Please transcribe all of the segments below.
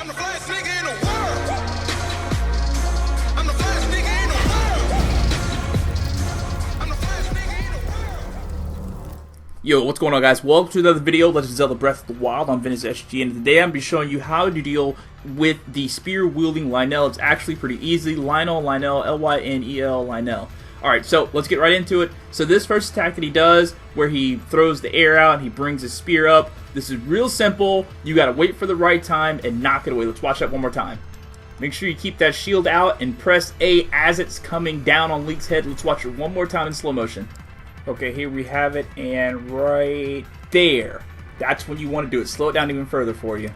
I'm the flyest nigga in the world. I'm the flyest nigga in the world. I'm the flyest nigga in the world. Yo, what's going on, guys? Welcome to another video, Legend of Zelda Breath of the Wild on Ventus SG, and today I'm going to be showing you how to deal with the spear-wielding Lynel. It's actually pretty easy. Lynel, L-Y-N-E-L, Lynel. Alright, so let's get right into it. So this first attack that he does, where he throws the air out and he brings his spear up, this is real simple. You gotta wait for the right time and knock it away. Let's watch that one more time. Make sure you keep that shield out and press A as it's coming down on Link's head. Let's watch it one more time in slow motion. Okay, here we have it, and right there. That's when you want to do it. Slow it down even further for you.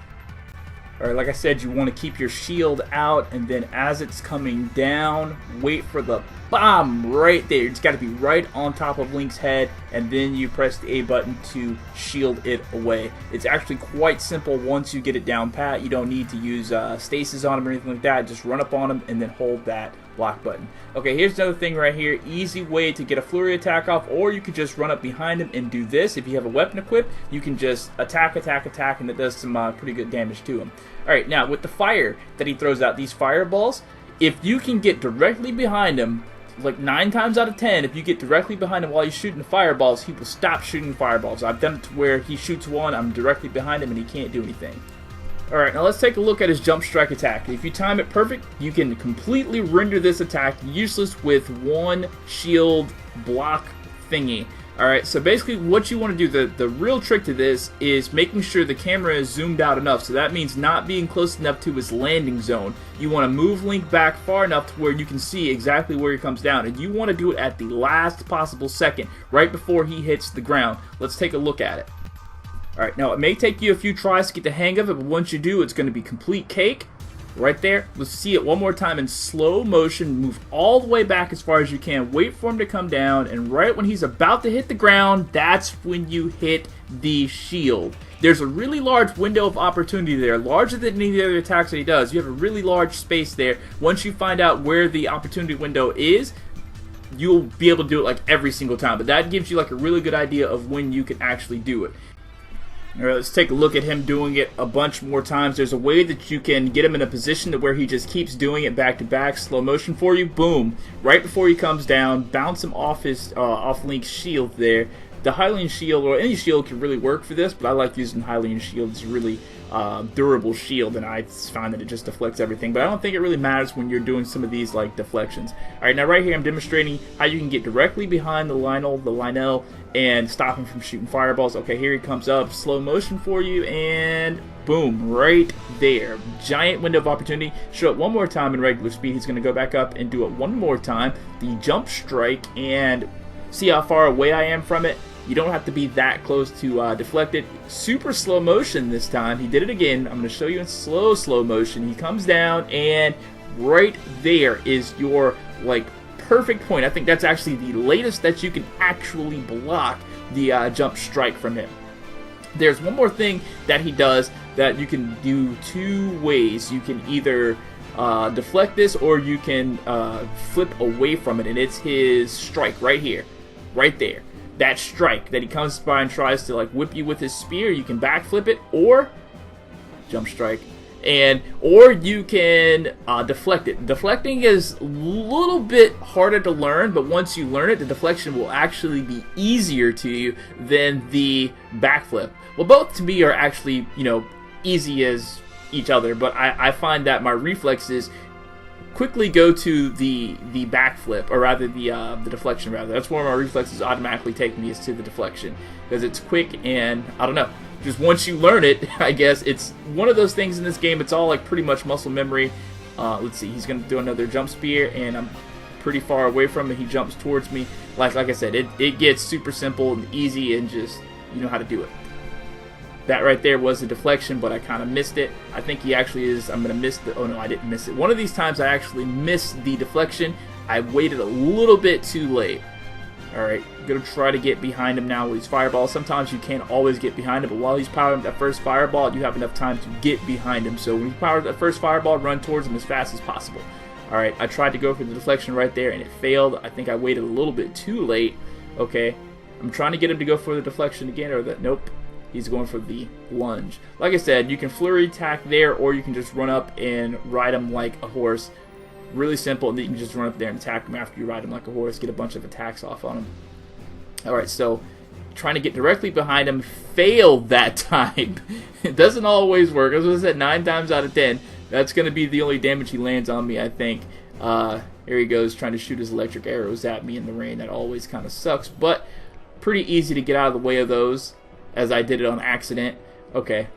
Alright, like I said, you want to keep your shield out, and then as it's coming down, wait for the bomb right there. It's got to be right on top of Link's head, and then you press the A button to shield it away. It's actually quite simple once you get it down pat. You don't need to use stasis on them or anything like that. Just run up on them and then hold that block button. Okay, here's another thing right here. Easy way to get a flurry attack off, or you could just run up behind him and do this. If you have a weapon equipped, you can just attack, and it does some pretty good damage to him. Alright, now with the fire that he throws out, these fireballs, if you can get directly behind him, like 9 times out of 10, if you get directly behind him while he's shooting fireballs, he will stop shooting fireballs. I've done it to where he shoots one, I'm directly behind him, and he can't do anything. Alright, now let's take a look at his jump strike attack. If you time it perfect, you can completely render this attack useless with one shield block thingy. Alright, so basically what you want to do, the real trick to this is making sure the camera is zoomed out enough. So that means not being close enough to his landing zone. You want to move Link back far enough to where you can see exactly where he comes down. And you want to do it at the last possible second, right before he hits the ground. Let's take a look at it. Alright, now it may take you a few tries to get the hang of it, but once you do, it's going to be complete cake. Right there. Let's see it one more time in slow motion. Move all the way back as far as you can. Wait for him to come down, and right when he's about to hit the ground, that's when you hit the shield. There's a really large window of opportunity there, larger than any of the other attacks that he does. You have a really large space there. Once you find out where the opportunity window is, you'll be able to do it like every single time, but that gives you like a really good idea of when you can actually do it. Alright, let's take a look at him doing it a bunch more times. There's a way that you can get him in a position to where he just keeps doing it back to back, slow motion for you. Boom! Right before he comes down, bounce him off his off Link's shield there. The Hylian shield, or any shield, can really work for this, but I like using Hylian shield. It's a really durable shield, and I find that it just deflects everything. But I don't think it really matters when you're doing some of these like deflections. Alright, now right here I'm demonstrating how you can get directly behind the Lynel, and stop him from shooting fireballs. Okay, here he comes up, slow motion for you, and boom, right there. Giant window of opportunity. Show it one more time in regular speed. He's going to go back up and do it one more time. The jump strike, and see how far away I am from it? You don't have to be that close to deflect it. Super slow motion this time. He did it again. I'm going to show you in slow motion. He comes down, and right there is your, like, perfect point. I think that's actually the latest that you can actually block the jump strike from him. There's one more thing that he does that you can do two ways. You can either deflect this, or you can flip away from it, and it's his strike right here, right there. That strike that he comes by and tries to like whip you with his spear, you can backflip it, or jump strike, or you can deflect it. Deflecting is a little bit harder to learn, but once you learn it, the deflection will actually be easier to you than the backflip. Well, both to me are actually, you know, easy as each other, but I find that my reflexes quickly go to the backflip, or rather the deflection rather. That's where my reflexes automatically take me, is to the deflection, because it's quick, and I don't know, just once you learn it, I guess it's one of those things in this game. It's all like pretty much muscle memory. Let's see, he's gonna do another jump spear, and I'm pretty far away from him. He jumps towards me. Like I said, it gets super simple and easy, and just, you know how to do it. That right there was a deflection, but I kind of missed it. I think he actually is. I'm going to miss the... Oh, no, I didn't miss it. One of these times I actually missed the deflection. I waited a little bit too late. Alright, I'm going to try to get behind him now with these fireballs. Sometimes you can't always get behind him, but while he's powering that first fireball, you have enough time to get behind him. So when you power that first fireball, run towards him as fast as possible. Alright, I tried to go for the deflection right there, and it failed. I think I waited a little bit too late. Okay, I'm trying to get him to go for the deflection again, or that... Nope. he's going for the lunge. Like I said, you can flurry attack there, or you can just run up and ride him like a horse. Really simple, and then you can just run up there and attack him after you ride him like a horse, get a bunch of attacks off on him. Alright, so trying to get directly behind him, failed that time. It doesn't always work. As I said, 9 times out of 10, that's going to be the only damage he lands on me, I think. Here he goes, trying to shoot his electric arrows at me in the rain. That always kind of sucks, but pretty easy to get out of the way of those, as I did it on accident. Okay.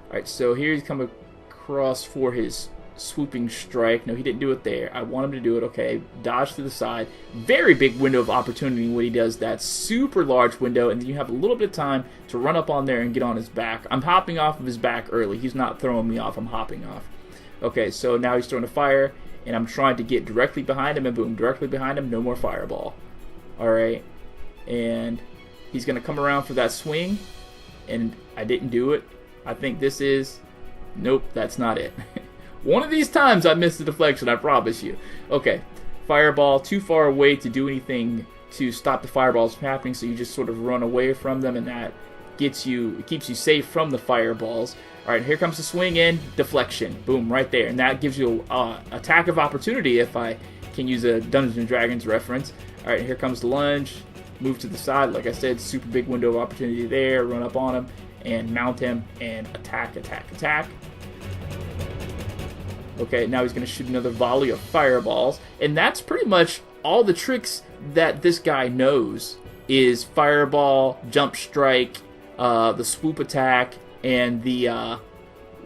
Alright, so here he's come across for his swooping strike. No, he didn't do it there. I want him to do it. Okay, dodge to the side. Very big window of opportunity when he does that. Super large window, and then you have a little bit of time to run up on there and get on his back. I'm hopping off of his back early. He's not throwing me off. I'm hopping off. Okay, so now he's throwing a fire, and I'm trying to get directly behind him, and boom, directly behind him. No more fireball. Alright, and he's going to come around for that swing, and I didn't do it. I think this is... Nope, that's not it. One of these times I missed the deflection, I promise you. Okay, fireball, too far away to do anything to stop the fireballs from happening, so you just sort of run away from them, and that keeps you safe from the fireballs. Alright, here comes the swing in, deflection. Boom, right there. And that gives you attack of opportunity, if I can use a Dungeons & Dragons reference. Alright, here comes the lunge. Move to the side, like I said, super big window of opportunity there. Run up on him and mount him and attack, attack, attack. Okay, now he's going to shoot another volley of fireballs. And that's pretty much all the tricks that this guy knows, is fireball, jump strike, the swoop attack, and the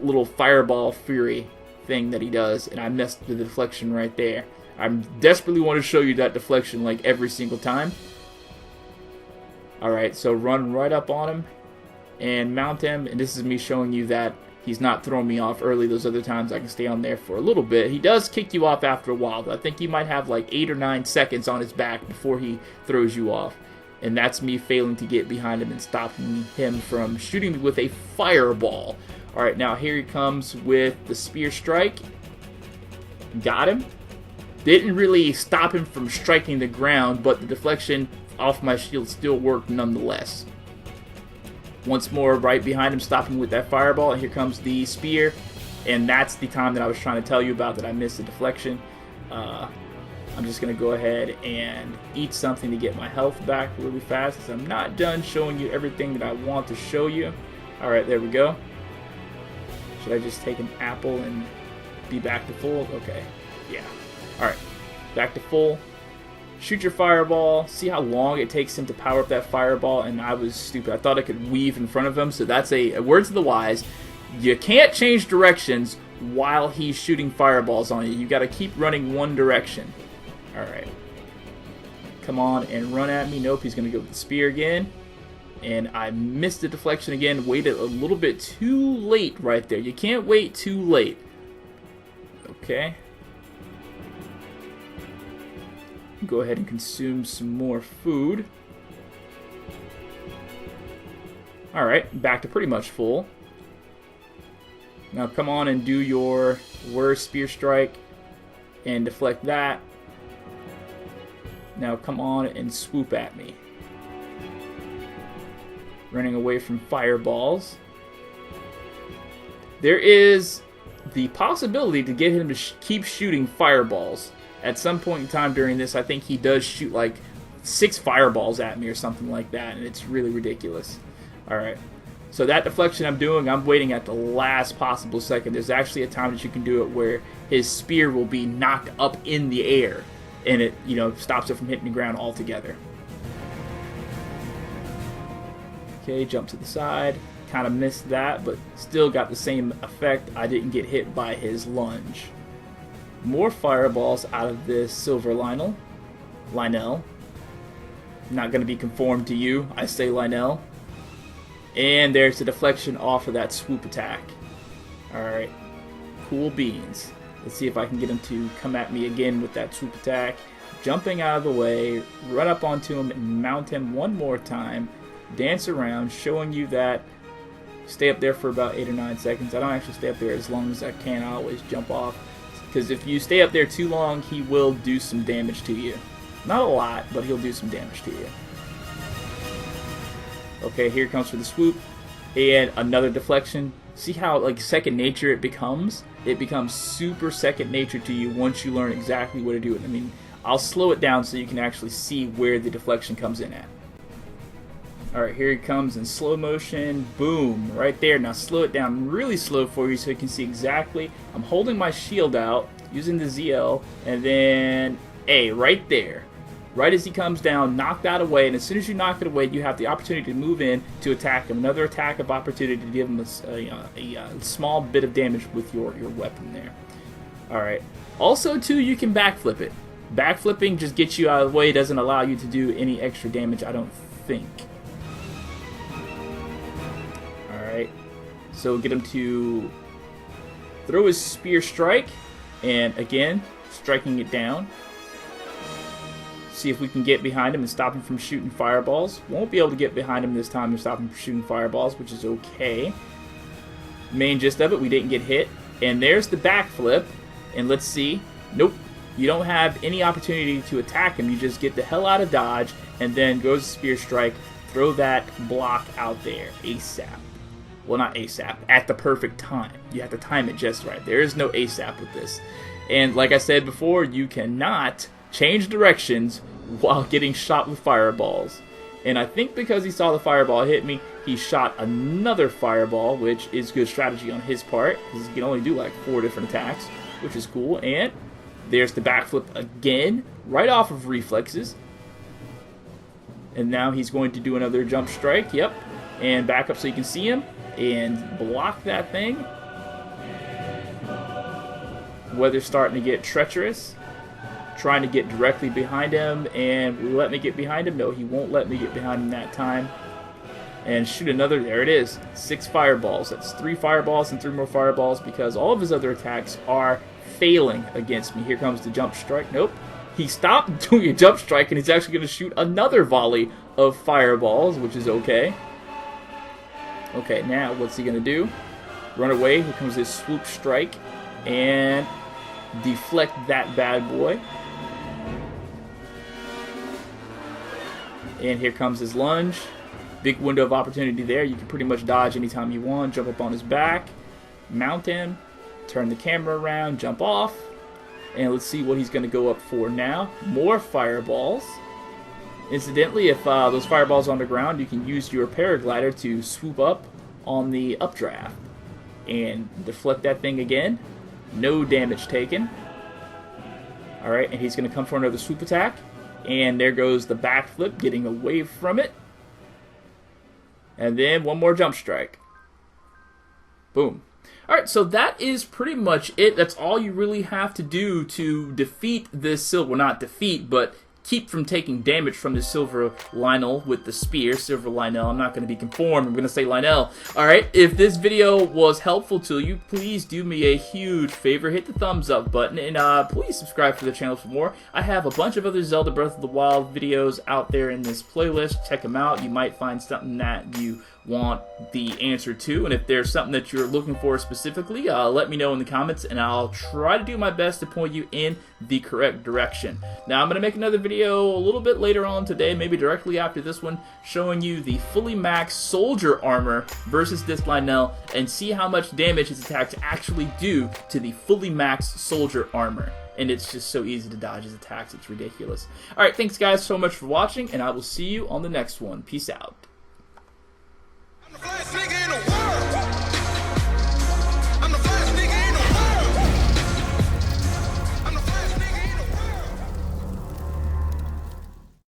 little fireball fury thing that he does. And I messed the deflection right there. I desperately want to show you that deflection like every single time. Alright, so run right up on him and mount him. And this is me showing you that he's not throwing me off early. Those other times I can stay on there for a little bit. He does kick you off after a while, but I think you might have like 8 or 9 seconds on his back before he throws you off. And that's me failing to get behind him and stopping him from shooting me with a fireball. Alright, now here he comes with the spear strike. Got him. Didn't really stop him from striking the ground, but the deflection off my shield still worked nonetheless. Once more, right behind him, stopping with that fireball, and here comes the spear. And that's the time that I was trying to tell you about that I missed the deflection. I'm just going to go ahead and eat something to get my health back really fast, because I'm not done showing you everything that I want to show you. Alright, there we go. Should I just take an apple and be back to full? Okay, yeah. Alright, back to full. Shoot your fireball. See how long it takes him to power up that fireball, and I was stupid. I thought I could weave in front of him, so that's a word to the wise. You can't change directions while he's shooting fireballs on you. You got to keep running one direction. Alright. Come on and run at me. Nope, he's going to go with the spear again. And I missed the deflection again. Waited a little bit too late right there. You can't wait too late. Okay. Go ahead and consume some more food. Alright, back to pretty much full. Now come on and do your worst spear strike and deflect that. Now come on and swoop at me. Running away from fireballs. There is the possibility to get him to keep shooting fireballs. At some point in time during this, I think he does shoot like 6 fireballs at me or something like that, and it's really ridiculous. Alright, so that deflection I'm doing, I'm waiting at the last possible second. There's actually a time that you can do it where his spear will be knocked up in the air, and it, you know, stops it from hitting the ground altogether. Okay, jump to the side. Kind of missed that, but still got the same effect. I didn't get hit by his lunge. More fireballs out of this silver Lynel. Not going to be conformed to you. I say Lynel. And there's the deflection off of that swoop attack. Alright. Cool beans. Let's see if I can get him to come at me again with that swoop attack. Jumping out of the way. Run up onto him and mount him one more time. Dance around, showing you that. Stay up there for about 8 or 9 seconds. I don't actually stay up there as long as I can. I always jump off. Because if you stay up there too long, he will do some damage to you. Not a lot, but he'll do some damage to you. Okay, here comes for the swoop. and another deflection. See how like second nature it becomes? It becomes super second nature to you once you learn exactly what to do. I mean, I'll slow it down so you can actually see where the deflection comes in at. Alright, here it comes in slow motion. Boom, right there. Now slow it down really slow for you so you can see exactly. I'm holding my shield out using the ZL, and then A, right there. Right as he comes down, knock that away, and as soon as you knock it away, you have the opportunity to move in to attack him. Another attack of opportunity to give him a small bit of damage with your weapon there. Alright. Also, too, you can backflip it. Backflipping just gets you out of the way, doesn't allow you to do any extra damage, I don't think. Alright. So get him to throw his spear strike, and again, striking it down. See if we can get behind him and stop him from shooting fireballs. Won't be able to get behind him this time and stop him from shooting fireballs, which is okay. Main gist of it, we didn't get hit. And there's the backflip. And let's see. Nope. You don't have any opportunity to attack him. You just get the hell out of dodge, and then goes spear strike. Throw that block out there ASAP. Well, not ASAP. At the perfect time. You have to time it just right. There is no ASAP with this. And like I said before, you cannot change directions while getting shot with fireballs. And I think because he saw the fireball hit me, he shot another fireball, which is good strategy on his part, because he can only do like 4 different attacks, which is cool. And there's the backflip again, right off of reflexes. And now he's going to do another jump strike, yep. And back up so you can see him, and block that thing. Weather's starting to get treacherous. Trying to get directly behind him, and will he let me get behind him? No, he won't let me get behind him that time. And shoot another, there it is, 6 fireballs. That's 3 fireballs and 3 more fireballs because all of his other attacks are failing against me. Here comes the jump strike. Nope. He stopped doing a jump strike, and he's actually going to shoot another volley of fireballs, which is okay. Okay, now what's he going to do? Run away. Here comes his swoop strike, and deflect that bad boy. And here comes his lunge. Big window of opportunity there. You can pretty much dodge anytime you want. Jump up on his back, mount him, turn the camera around, jump off. And let's see what he's going to go up for now. More fireballs. Incidentally, if those fireballs are on the ground, you can use your paraglider to swoop up on the updraft. And deflect that thing again. No damage taken. Alright, and he's going to come for another swoop attack. And there goes the backflip, getting away from it. And then one more jump strike. Boom. Alright, so that is pretty much it. That's all you really have to do to defeat this silver. Well, not defeat, but keep from taking damage from the silver Lynel with the spear. Silver Lynel. I'm not going to be conformed. I'm going to say Lynel. Alright, if this video was helpful to you, please do me a huge favor. Hit the thumbs up button, and please subscribe to the channel for more. I have a bunch of other Zelda Breath of the Wild videos out there in this playlist. Check them out. You might find something that you want the answer to, and if there's something that you're looking for specifically, let me know in the comments, and I'll try to do my best to point you in the correct direction. Now, I'm going to make another video a little bit later on today, maybe directly after this one, showing you the fully maxed soldier armor versus this Lynel, and see how much damage his attacks actually do to the fully maxed soldier armor. And it's just so easy to dodge his attacks, it's ridiculous. Alright, thanks guys so much for watching, and I will see you on the next one. Peace out. I'm the flyest nigga in the world.